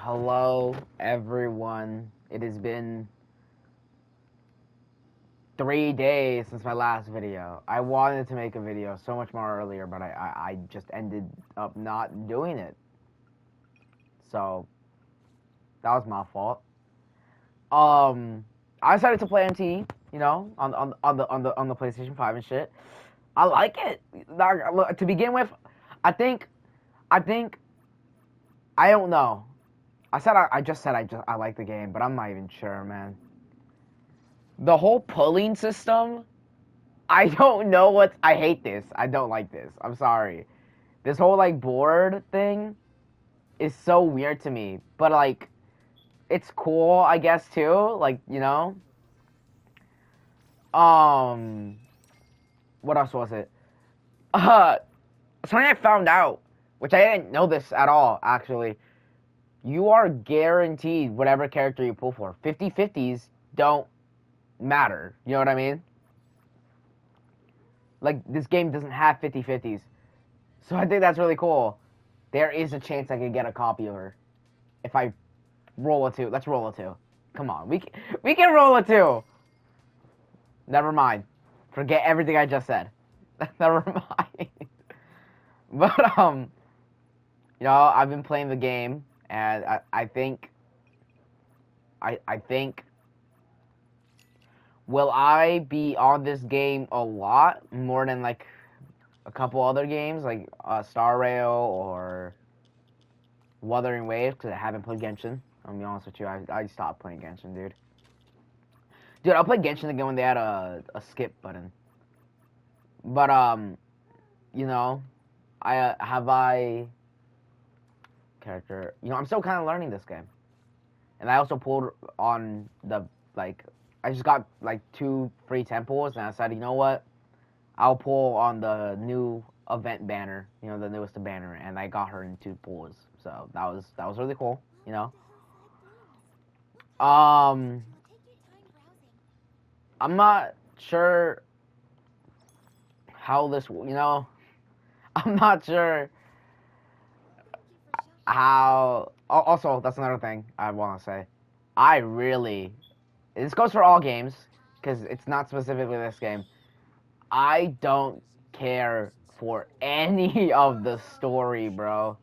Hello, everyone. It has been 3 days since my last video. I wanted to make a video so much more earlier, but I just ended up not doing it. So, that was my fault. I decided to play MT, on the PlayStation 5 and shit. I like it. To begin with, I think, I think, I don't know. I just said I like the game, but I'm not even sure, man. The whole pulling system, I don't know what. I hate this. I don't like this. I'm sorry. This whole like board thing is so weird to me, but like, it's cool, I guess too. Um, what else was it? Uh, Something I found out, which I didn't know this at all, actually. You are guaranteed whatever character you pull for. 50-50s don't matter. You know what I mean? Like, this game doesn't have 50-50s. So I think that's really cool. There is a chance I could get a copy of her. If I roll a 2. Let's roll a 2. Come on. We can roll a 2. Never mind. Forget everything I just said. Never mind. But, I've been playing the game, and I think... I think... Will I be on this game a lot more than, like, a couple other games, like Star Rail or Wuthering Waves, because I haven't played Genshin. I'll be honest with you, I stopped playing Genshin, dude. Dude, I'll play Genshin again when they add a skip button. But, character, I'm still kind of learning this game. And I also pulled on the, like, I just got, like, 2 free temples, and I decided, you know what? I'll pull on the new event banner, the newest banner, and I got her in 2 pulls. So that was really cool, I'm not sure how this, I'm not sure how. Also, that's another thing I want to say. This goes for all games, because it's not specifically this game. I don't care for any of the story, bro.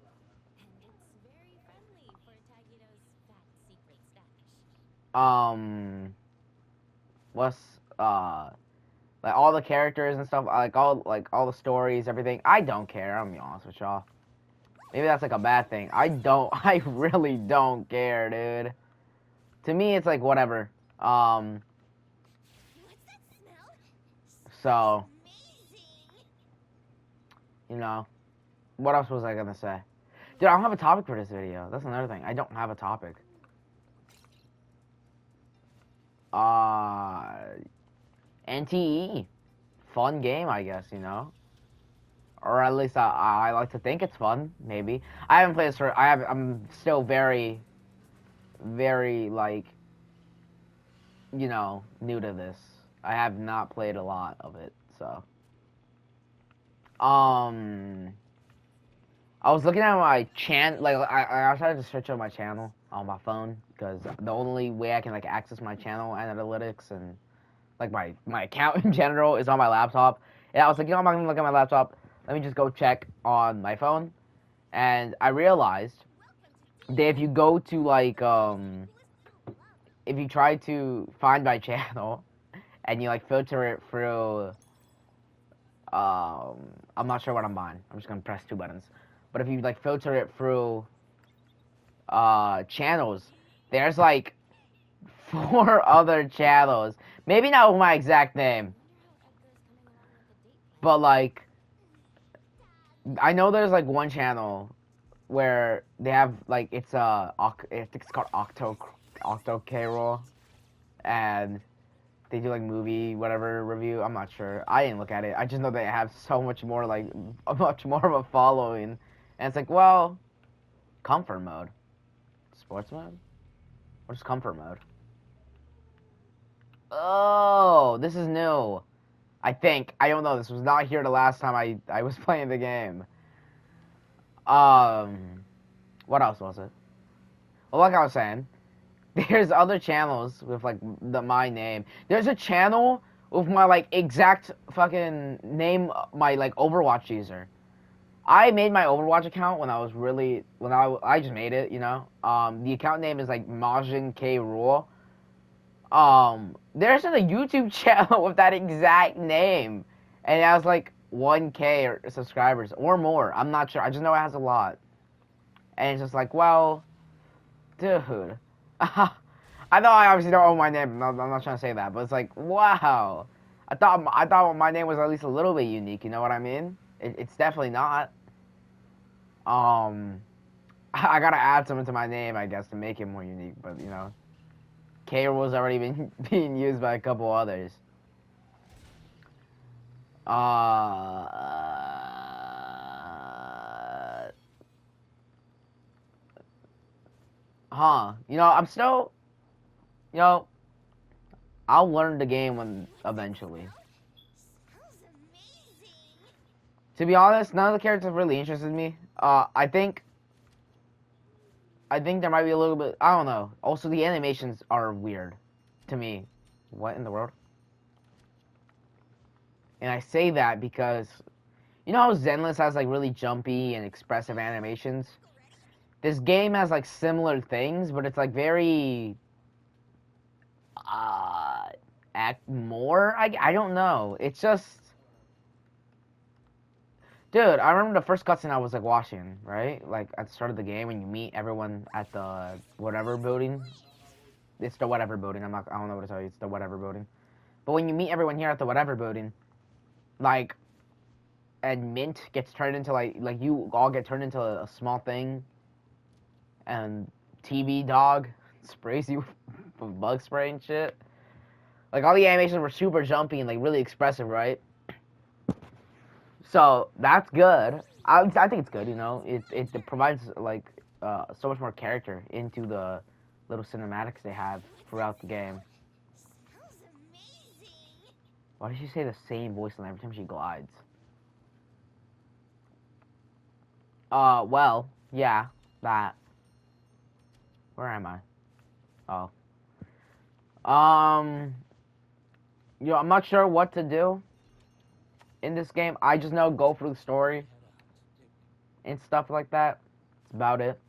What's like all the characters and stuff, like all the stories, everything. I don't care. I'm gonna be honest with y'all. Maybe that's like a bad thing. I really don't care, dude. To me, it's like whatever. So, what else was I gonna say? Dude, I don't have a topic for this video. That's another thing. I don't have a topic. NTE. Fun game, I guess, Or at least I like to think it's fun, maybe. I haven't played this I'm still very, very, like, new to this. I have not played a lot of it, so. I was looking at my like, I decided to search on my channel on my phone, because the only way I can, like, access my channel analytics and, like, my account in general is on my laptop. And I was like, I'm not gonna look at my laptop. Let me just go check on my phone. And I realized that if you go to, like, if you try to find my channel and you, like, filter it through, I'm not sure what I'm buying. I'm just gonna press 2 buttons. But if you, like, filter it through, channels, there's, like, 4 other channels. Maybe not with my exact name. But, like, I know there's, like, one channel where they have, like, I think it's called Octo K-Roll, and they do, like, movie whatever review. I'm not sure. I didn't look at it. I just know they have so much more, like, much more of a following, and it's like, well, comfort mode, sports mode, or just comfort mode. Oh, this is new. I think. I don't know. This was not here the last time I was playing the game. What else was it? Well, like I was saying, there's other channels with like my name. There's a channel with my like exact fucking name, my like Overwatch user. I made my Overwatch account when I was really I just made it, you know. The account name is like Majin K Rule. There's a YouTube channel with that exact name, and it has like 1K or subscribers or more. I'm not sure. I just know it has a lot, and it's just like, well, dude. I know I obviously don't own my name. I'm not trying to say that, but it's like, wow. I thought my name was at least a little bit unique. You know what I mean? It's definitely not. Um, I gotta add something to my name, I guess, to make it more unique. But you know, K was already been being used by a couple others. You know, I'm still, you know, I'll learn the game when eventually. To be honest, none of the characters really interested me. I think there might be a little bit. I don't know. Also, the animations are weird to me. What in the world? And I say that because you know how Zenless has like really jumpy and expressive animations. This game has like similar things, but it's like very act more. I don't know. It's just, dude. I remember the first cutscene I was like watching, right? Like at the start of the game when you meet everyone at the whatever building. It's the whatever building. I don't know what to tell you. It's the whatever building. But when you meet everyone here at the whatever building, like, and Mint gets turned into like you all get turned into a small thing, and TV Dog sprays you with bug spray and shit. Like all the animations were super jumpy and like really expressive, right? So that's good. I think it's good. You know, it provides like so much more character into the little cinematics they have throughout the game. Why does she say the same voice line every time she glides? Well, yeah, that. Where am I? Oh. You know, I'm not sure what to do in this game. I just know go through the story and stuff like that. That's about it.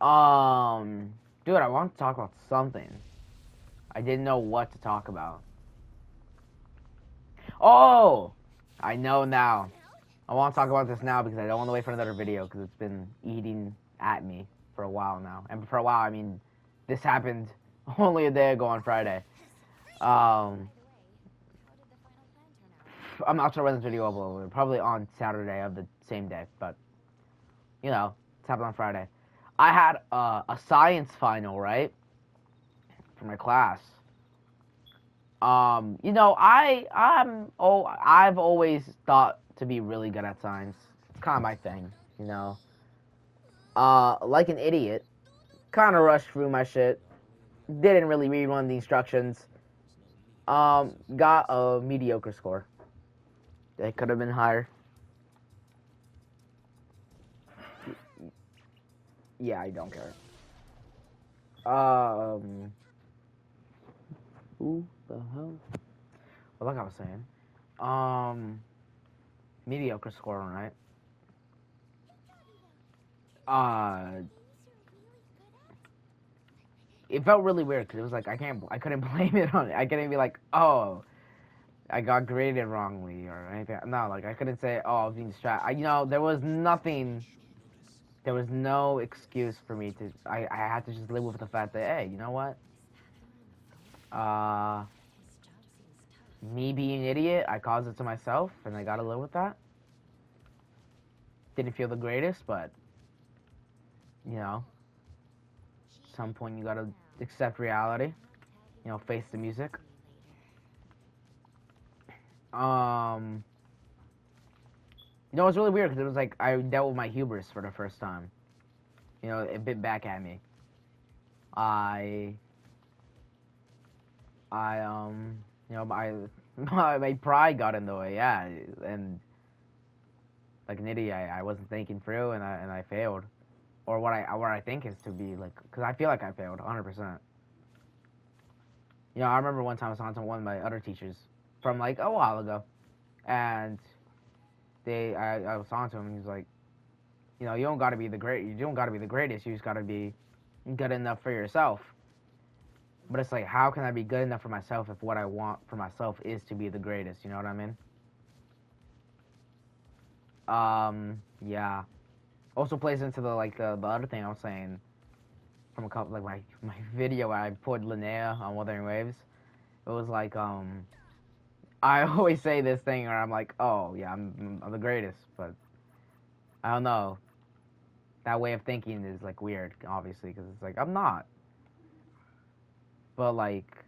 Dude, I want to talk about something. I didn't know what to talk about. Oh! I know now. I want to talk about this now because I don't want to wait for another video because it's been eating at me for a while now. And for a while, I mean, this happened only a day ago on Friday. I'm not sure when this video will upload. Probably on Saturday of the same day, but you know, it's happened on Friday. I had a science final, right, for my class. You know, I've always thought to be really good at science. It's kind of my thing, you know. Like an idiot, kind of rushed through my shit. Didn't really read one of the instructions. Got a mediocre score. It could have been higher. Yeah, I don't care. Who the hell? Well, like I was saying, mediocre score, right? It felt really weird because it was like I couldn't blame it on it. I couldn't be like, oh, I got graded wrongly or anything. No, like I couldn't say, oh, I was being distracted. You know, there was nothing. There was no excuse for me to. I had to just live with the fact that, hey, you know what? Me being an idiot, I caused it to myself, and I gotta live with that. Didn't feel the greatest, but you know, at some point you gotta accept reality. You know, face the music. You know, it's really weird because it was like I dealt with my hubris for the first time. You know, it bit back at me. I, you know, my pride got in the way, yeah, and like an idiot, I wasn't thinking through, and I failed. or what I think is to be like, because I feel like I failed 100%. You know, I remember one time I was talking to one of my other teachers from like a while ago, and I was talking to him, and he's like, you know, you don't got to be the great, you don't got to be the greatest, you just got to be good enough for yourself. But it's like, how can I be good enough for myself if what I want for myself is to be the greatest? You know what I mean? Yeah. Also plays into the like the other thing I was saying from a couple like my video where I put Linnea on Wuthering Waves. It was like I always say this thing where I'm like, oh yeah, I'm the greatest, but I don't know. That way of thinking is like weird, obviously, because it's like I'm not. But like,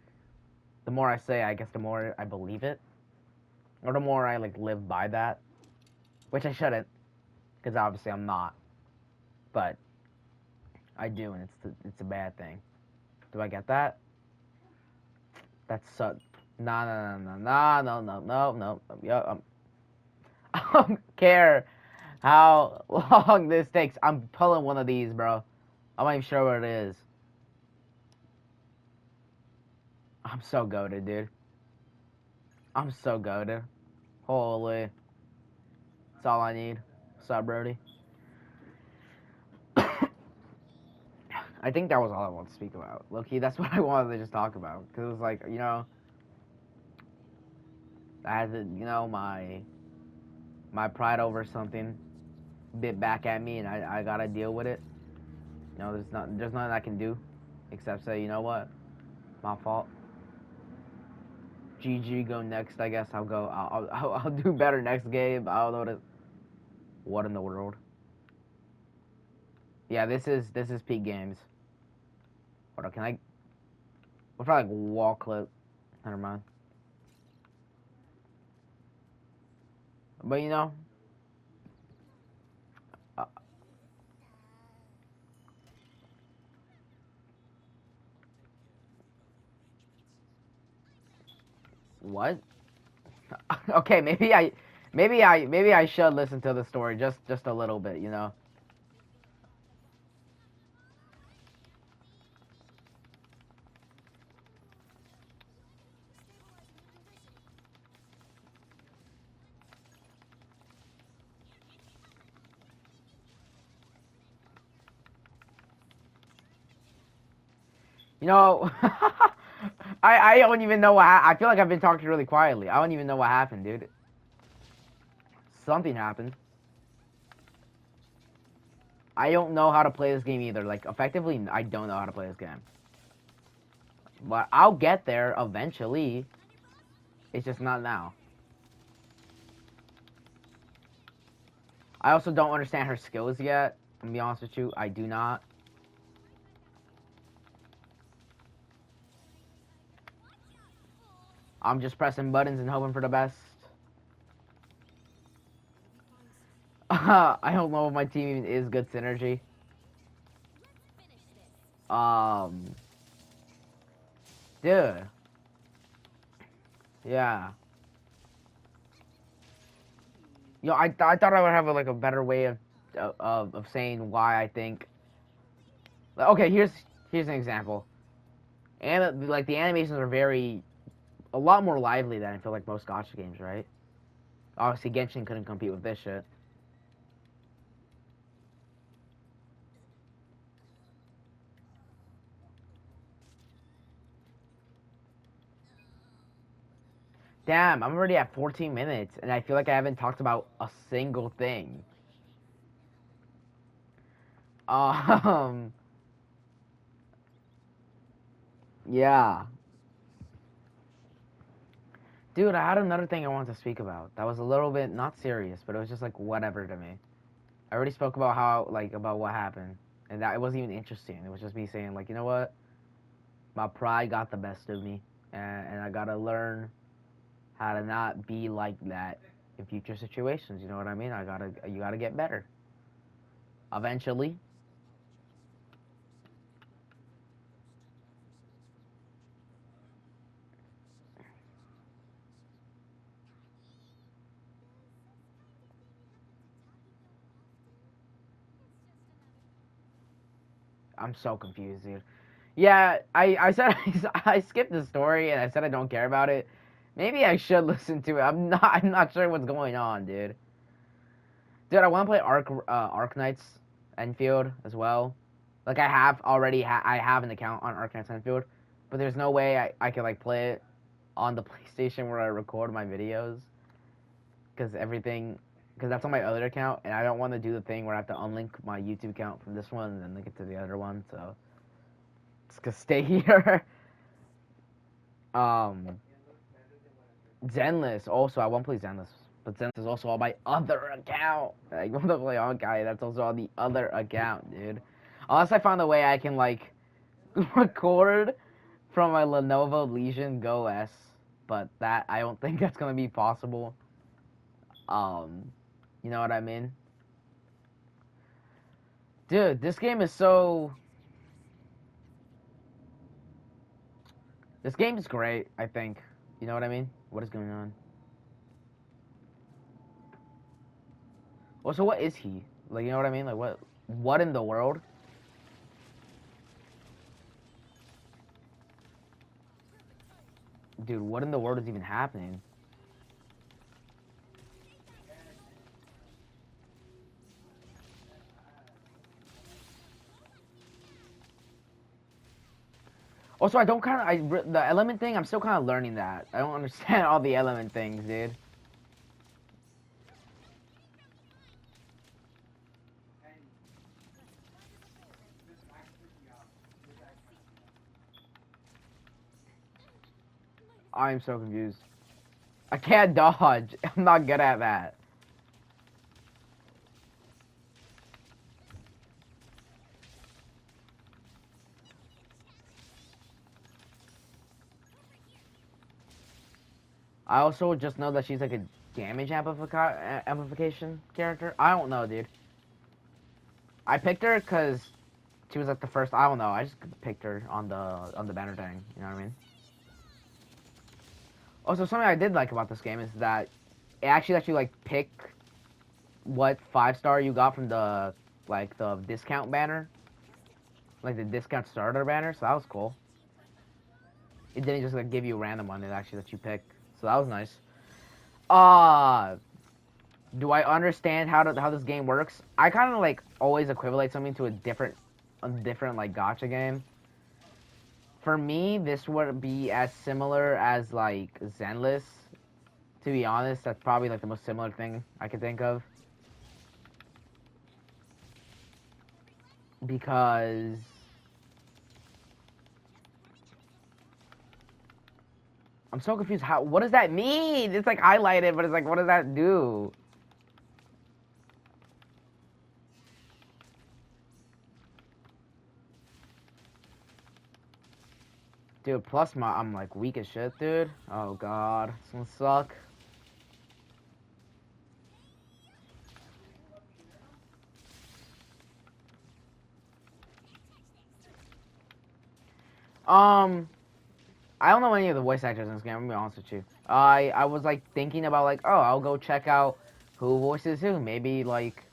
the more I say, I guess the more I believe it, or the more I like live by that, which I shouldn't, because obviously I'm not. But I do, and it's a bad thing. Do I get that? That's so. No. Yeah, I don't care how long this takes. I'm pulling one of these, bro. I'm not even sure what it is. I'm so goated, dude. I'm so goated. Holy. That's all I need. What's up, Brody? I think that was all I wanted to speak about. Low-key, that's what I wanted to just talk about. Because it was like, you know, I had to, you know, my pride over something bit back at me, and I gotta deal with it. You know, there's nothing I can do except say, you know what, my fault. GG, go next. I guess I'll go. I'll do better next game. I don't know what in the world. Yeah, this is peak games. Hold on, can I? What if I like wall clip? Never mind. But you know, uh, what? Okay, maybe I should listen to the story just a little bit. You know. You know, I don't even know what I feel like I've been talking really quietly. I don't even know what happened, dude. Something happened. I don't know how to play this game either. Like, effectively, I don't know how to play this game. But I'll get there eventually. It's just not now. I also don't understand her skills yet. I'm gonna be honest with you. I do not. I'm just pressing buttons and hoping for the best. I don't know if my team even is good synergy. Um, dude. Yeah. You know, I thought I would have like a better way of saying why I think. Okay, here's an example. And like the animations are a lot more lively than I feel like most gacha games, right? Obviously, Genshin couldn't compete with this shit. Damn, I'm already at 14 minutes, and I feel like I haven't talked about a single thing. Um, yeah. Dude, I had another thing I wanted to speak about. That was a little bit not serious, but it was just like whatever to me. I already spoke about about what happened, and that it wasn't even interesting. It was just me saying like, you know what? My pride got the best of me, and I gotta learn how to not be like that in future situations. You know what I mean? You gotta get better. Eventually. I'm so confused, dude. Yeah, I said I skipped the story and I said I don't care about it. Maybe I should listen to it. I'm not sure what's going on, dude. Dude, I want to play Arc Knights Enfield as well. Like I have already I have an account on Arc Knights Enfield, but there's no way I can like play it on the PlayStation where I record my videos because that's on my other account and I don't want to do the thing where I have to unlink my YouTube account from this one and then link it to the other one. So it's gonna stay here. um, Zenless also I want to play Zenless, but Zenless is also on my other account. I want to play on guy that's also on the other account, dude. Unless I find a way I can like record from my Lenovo Legion Go S, but that I don't think that's gonna be possible. Um, you know what I mean? Dude, this game is so. This game is great, I think. You know what I mean? What is going on? Well, so what is he? Like, you know what I mean? Like, what in the world? Dude, what in the world is even happening? Also, I don't the element thing, I'm still kind of learning that. I don't understand all the element things, dude. I'm so confused. I can't dodge. I'm not good at that. I also just know that she's like a damage amplification character. I don't know, dude. I picked her because she was like the first. I don't know. I just picked her on the banner thing. You know what I mean? Also, something I did like about this game is that it actually lets you like pick what 5-star you got from the the discount banner, like the discount starter banner. So that was cool. It didn't just like give you a random one. It actually let you pick. So that was nice. Uh do I understand how this game works? I kind of like always equivalent something to a different like gotcha game. For me, this would be as similar as like Zenless. To be honest, that's probably like the most similar thing I could think of. Because I'm so confused. What does that mean? It's like highlighted, but it's like, what does that do? Dude, plus I'm like weak as shit, dude. Oh god, it's gonna suck. I don't know any of the voice actors in this game. I'm gonna be honest with you. I was like thinking about like, oh, I'll go check out who voices who. Maybe like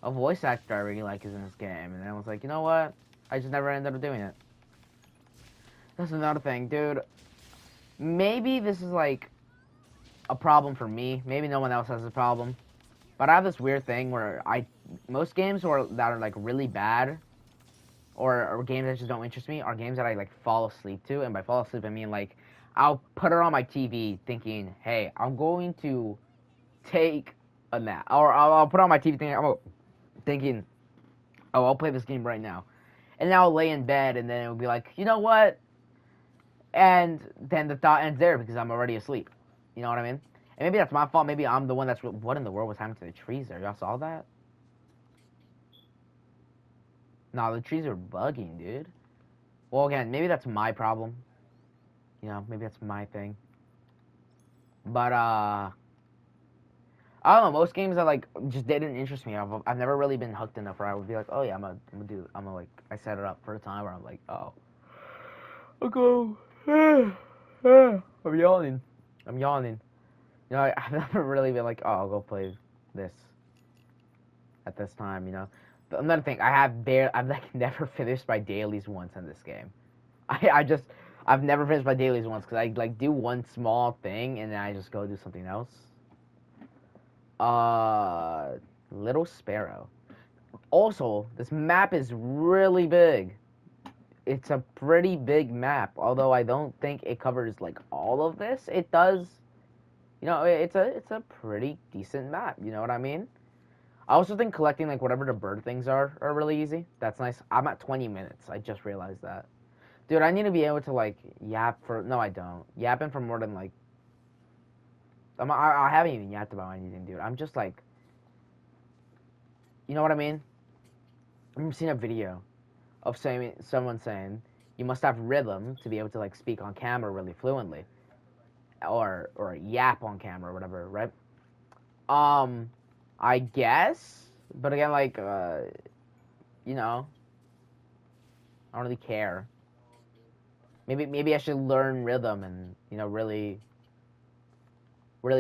a voice actor I really like is in this game, and then I was like, you know what? I just never ended up doing it. That's another thing, dude. Maybe this is like a problem for me. Maybe no one else has a problem. But I have this weird thing where most games that are like really bad or games that just don't interest me are games that I like fall asleep to, and by fall asleep I mean like I'll put it on my TV thinking, hey, I'm going to take a nap, or I'll put on my TV thinking, oh, I'll play this game right now, and then I'll lay in bed, and then it'll be like, you know what, and then the thought ends there because I'm already asleep. You know what I mean? And maybe that's my fault. Maybe I'm the one that's what in the world was happening to the trees there? Y'all saw that? Nah, the trees are bugging, dude. Well, again, maybe that's my problem. You know, maybe that's my thing. But I don't know. Most games that like just didn't interest me. I've never really been hooked enough where I would be like, oh yeah, I'm gonna like I set it up for a time where I'm like, oh, I'll go. I'm yawning. I'm yawning. You know, I've never really been like, oh, I'll go play this at this time. You know, another thing, I've like never finished my dailies once in this game. I've never finished my dailies once because I like do one small thing and then I just go do something else. Little Sparrow. Also, this map is really big. It's a pretty big map, although I don't think it covers like all of this. It does. You know, it's a pretty decent map. You know what I mean? I also think collecting like whatever the bird things are really easy. That's nice. I'm at 20 minutes. I just realized that. Dude, I need to be able to like yap for. No, I don't. Yapping for more than like. I haven't even yapped about anything, dude. I'm just like. You know what I mean? I've seen a video of someone saying you must have rhythm to be able to like speak on camera really fluently, or yap on camera or whatever, right? I guess, but again, like, you know, I don't really care. Maybe I should learn rhythm and really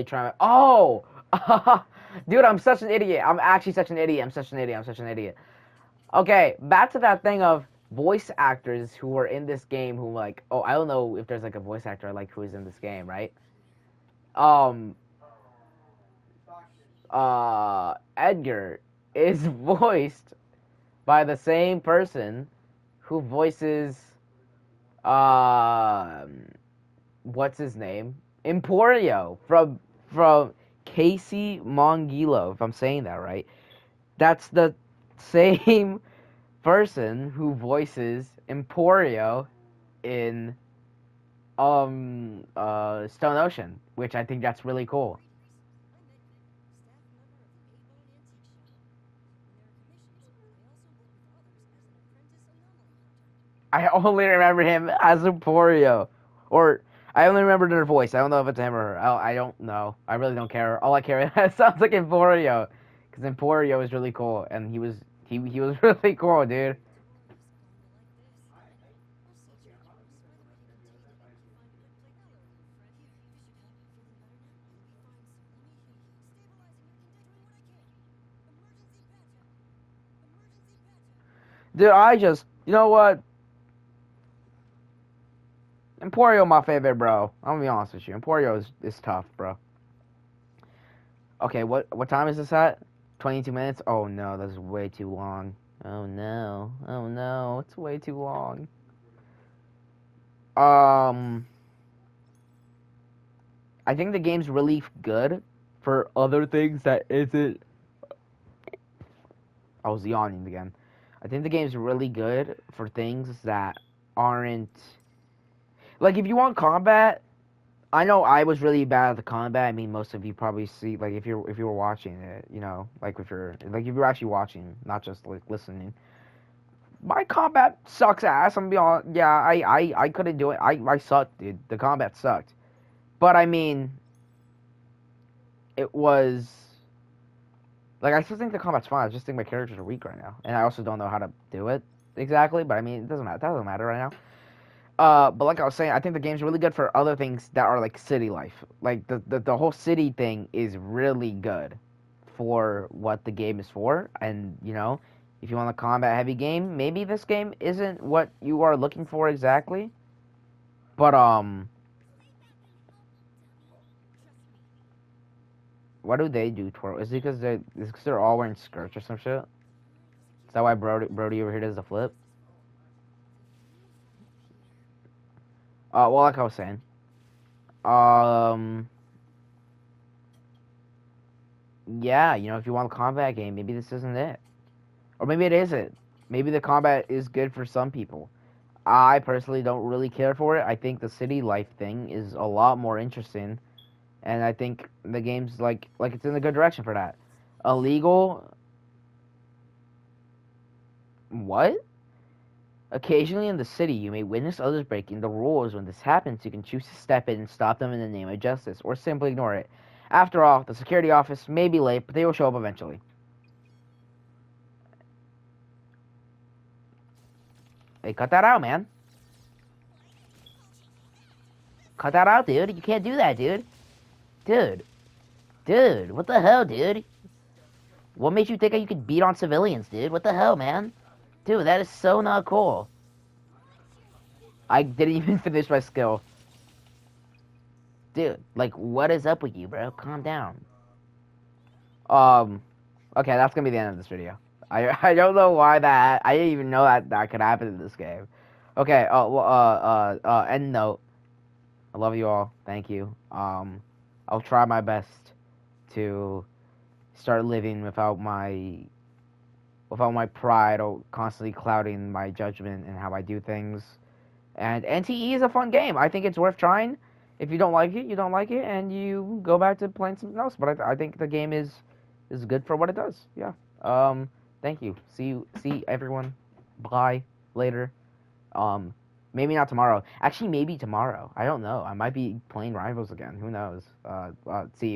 try. Oh, dude, I'm such an idiot. I'm actually such an idiot. I'm such an idiot. I'm such an idiot. Okay, back to that thing of voice actors who are in this game who like, oh, I don't know if there's like a voice actor like who is in this game, right? Edgar is voiced by the same person who voices what's his name? Emporio from Casey Mongilo, if I'm saying that right. That's the same person who voices Emporio in Stone Ocean, which I think that's really cool. I only remember him as Emporio, or I only remember their voice. I don't know if it's him or her. I don't know. I really don't care. All I care it sounds like Emporio, because Emporio is really cool, and he was really cool, dude. Dude, you know what? Emporio, my favorite, bro. I'm gonna be honest with you. Emporio is tough, bro. Okay, what time is this at? 22 minutes? Oh no, that's way too long. Oh no. Oh no, it's way too long. I think the game's really good for other things that isn't. I was yawning again. I think the game's really good for things that aren't. Like, if you want combat, I know I was really bad at the combat. I mean, most of you probably see, like, if you were watching it, like if you're actually watching, not just like listening. My combat sucks ass. I'm gonna be honest. Yeah, I couldn't do it. I sucked, dude. The combat sucked. But I mean, it was like I still think the combat's fine. I just think my characters are weak right now, and I also don't know how to do it exactly. But I mean, it doesn't matter. That doesn't matter right now. But like I was saying, I think the game's really good for other things that are like city life. Like the whole city thing is really good for what the game is for. And if you want a combat heavy game, maybe this game isn't what you are looking for exactly. But why do they do twirl? Is it because they're all wearing skirts or some shit? Is that why Brody over here does the flip? Well, like I was saying, yeah, if you want a combat game, maybe this isn't it, or maybe it isn't. Maybe the combat is good for some people. I personally don't really care for it. I think the city life thing is a lot more interesting, and I think the game's like it's in a good direction for that. Illegal. What? Occasionally in the city, you may witness others breaking the rules. When this happens, you can choose to step in and stop them in the name of justice, or simply ignore it. After all, the security office may be late, but they will show up eventually. Hey, cut that out, man. Cut that out, dude. You can't do that, dude. Dude, what the hell, dude? What made you think you could beat on civilians, dude? What the hell, man? Dude, that is so not cool. I didn't even finish my skill. Dude, like, what is up with you, bro? Calm down. Um, okay, that's gonna be the end of this video. I don't know why that. I didn't even know that could happen in this game. Okay. End note. I love you all. Thank you. I'll try my best to start living without my pride or constantly clouding my judgment and how I do things. And NTE is a fun game. I think it's worth trying. If you don't like it, you don't like it, and you go back to playing something else. But I think the game is good for what it does. Yeah. Thank you. See everyone. Bye. Later. Um, maybe not tomorrow. Actually, maybe tomorrow. I don't know. I might be playing Rivals again. Who knows? See you.